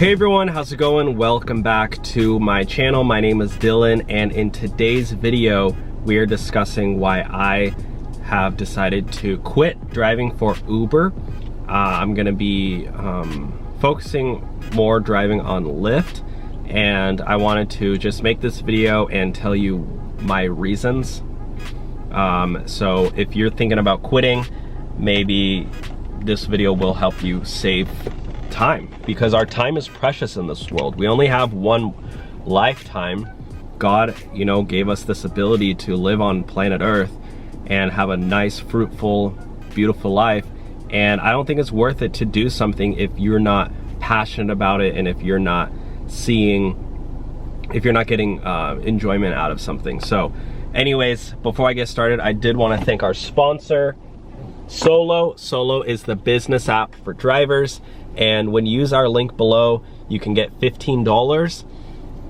Hey everyone, how's it going? Welcome back to my channel. My name is Dylan, and in today's video, we are discussing why I have decided to quit driving for Uber. I'm gonna be focusing more driving on Lyft, and I wanted to just make this video and tell you my reasons. So if you're thinking about quitting, maybe this video will help you save time, because our time is precious in this world. We only have one lifetime. God, gave us this ability to live on planet Earth and have a nice, fruitful, beautiful life. And I don't think it's worth it to do something if you're not passionate about it, and if you're not getting enjoyment out of something. So anyways, before I get started, I did want to thank our sponsor, Solo. Solo is the business app for drivers. And when you use our link below, you can get $15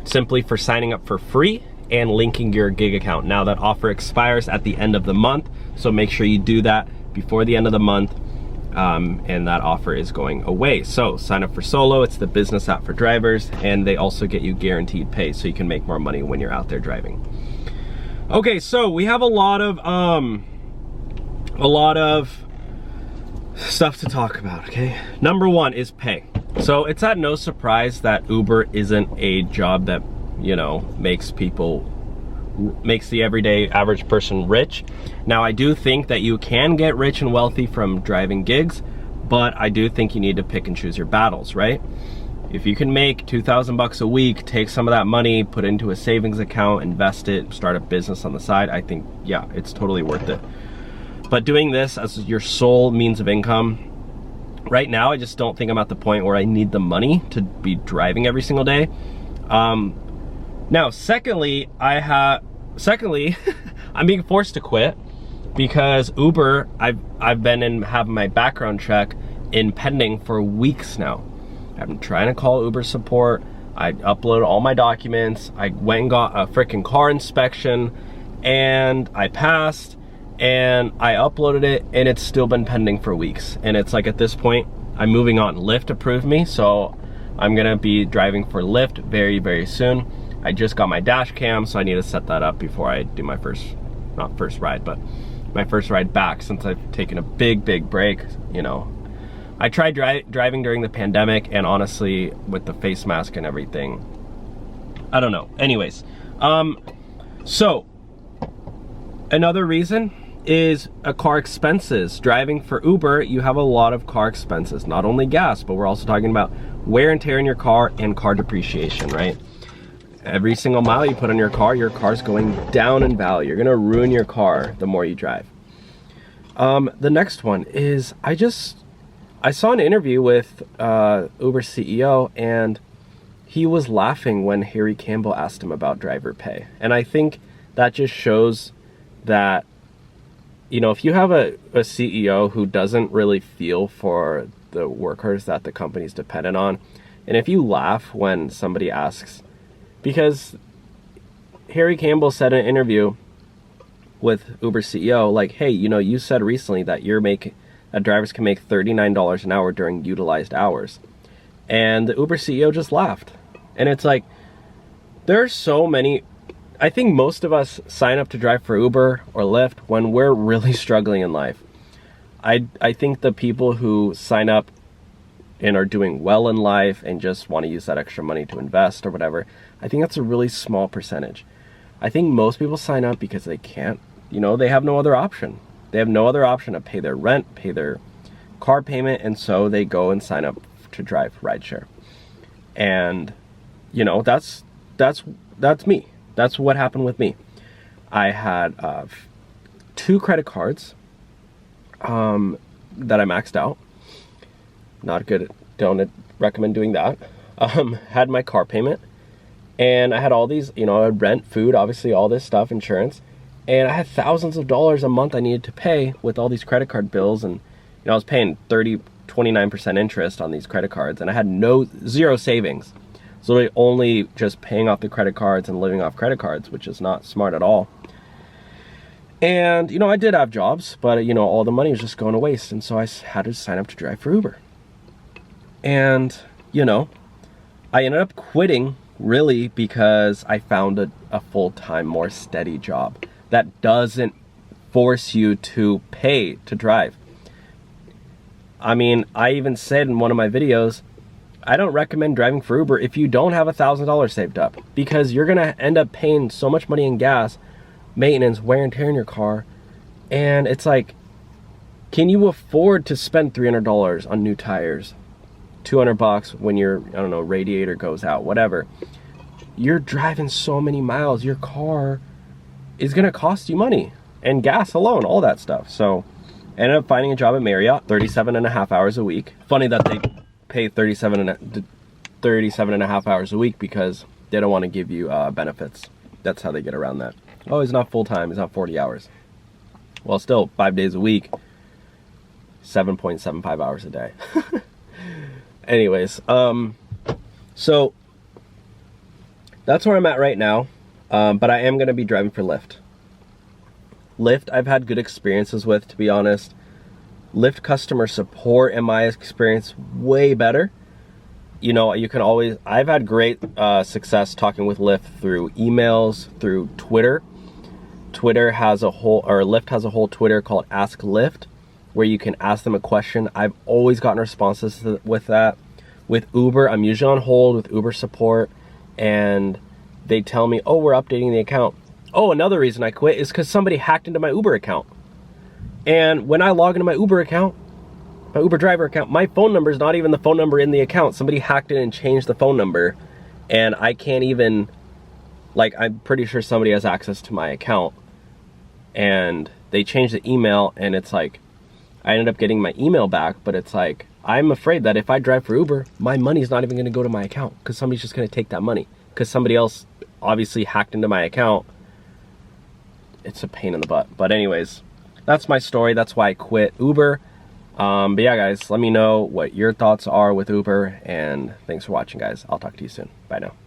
simply for signing up for free and linking your gig account. Now that offer expires at the end of the month, so make sure you do that before the end of the month, and that offer is going away. So sign up for Solo. It's the business app for drivers, and they also get you guaranteed pay, so you can make more money when you're out there driving. Okay, so we have a lot of stuff to talk about, okay? Number one is pay. So it's at no surprise that Uber isn't a job that, makes the everyday average person rich. Now, I do think that you can get rich and wealthy from driving gigs, but I do think you need to pick and choose your battles, right? If you can make 2,000 bucks a week, take some of that money, put it into a savings account, invest it, start a business on the side, I think, yeah, it's totally worth it. But doing this as your sole means of income, right now, I just don't think I'm at the point where I need the money to be driving every single day. Now, secondly, I'm being forced to quit because Uber, I've been having my background check pending for weeks now. I've been trying to call Uber support. I uploaded all my documents. I went and got a freaking car inspection, and I passed. And I uploaded it, and it's still been pending for weeks. And it's like, at this point, I'm moving on. Lyft approved me, so I'm gonna be driving for Lyft very, very soon. I just got my dash cam, so I need to set that up before I do my not first ride, but my first ride back, since I've taken a big break. I tried driving during the pandemic, and honestly, with the face mask and everything, I don't know. Anyways, so another reason is car expenses. Driving for Uber, you have a lot of car expenses, not only gas, but we're also talking about wear and tear in your car and car depreciation, right? Every single mile you put on your car's going down in value. You're gonna ruin your car the more you drive. The next one is, I saw an interview with Uber CEO, and he was laughing when Harry Campbell asked him about driver pay. And I think that just shows that, if you have a CEO who doesn't really feel for the workers that the company's dependent on, and if you laugh when somebody asks, because Harry Campbell said in an interview with Uber CEO, like, hey, you said recently that that drivers can make $39 an hour during utilized hours. And the Uber CEO just laughed. And it's like, there are so many. I think most of us sign up to drive for Uber or Lyft when we're really struggling in life. I think the people who sign up and are doing well in life and just want to use that extra money to invest or whatever, I think that's a really small percentage. I think most people sign up because they can't, they have no other option. They have no other option to pay their rent, pay their car payment, and so they go and sign up to drive rideshare. And, that's me. That's what happened with me. I had 2 credit cards that I maxed out. Not good. Don't recommend doing that. Had my car payment, and I had all these, rent, food, obviously all this stuff, insurance, and I had thousands of dollars a month I needed to pay with all these credit card bills, and I was paying 29% interest on these credit cards, and I had zero savings. So only just paying off the credit cards and living off credit cards, which is not smart at all. And, I did have jobs, but, all the money was just going to waste. And so I had to sign up to drive for Uber. And, I ended up quitting really because I found a full-time, more steady job that doesn't force you to pay to drive. I mean, I even said in one of my videos, I don't recommend driving for Uber if you don't have $1,000 saved up, because you're gonna end up paying so much money in gas, maintenance, wear and tear in your car, and it's like, can you afford to spend $300 on new tires, $200 when your, I don't know, radiator goes out, whatever? You're driving so many miles, your car is gonna cost you money, and gas alone, all that stuff. So I ended up finding a job at Marriott, 37.5 hours a week. Funny that they pay 37.5 hours a week because they don't want to give you benefits. That's how they get around that. Oh, he's not full-time, he's not 40 hours. Well, still 5 days a week, 7.75 hours a day. Anyways, so that's where I'm at right now, but I am going to be driving for Lyft. Lyft I've had good experiences with, to be honest. Lyft customer support in my experience way better. You know, you can always, I've had great success talking with Lyft through emails, through Twitter. Lyft has a whole Twitter called Ask Lyft, where you can ask them a question. I've always gotten responses with that. With Uber, I'm usually on hold with Uber support, and they tell me, oh, we're updating the account. Oh, another reason I quit is because somebody hacked into my Uber account. And when I log into my Uber account, my Uber driver account, my phone number is not even the phone number in the account. Somebody hacked in and changed the phone number, and I can't even, like, I'm pretty sure somebody has access to my account, and they changed the email, and it's like, I ended up getting my email back, but it's like, I'm afraid that if I drive for Uber, my money's not even gonna go to my account because somebody's just gonna take that money because somebody else obviously hacked into my account. It's a pain in the butt. But anyways, that's my story. That's why I quit Uber. But yeah, guys, let me know what your thoughts are with Uber, and thanks for watching, guys. I'll talk to you soon. Bye now.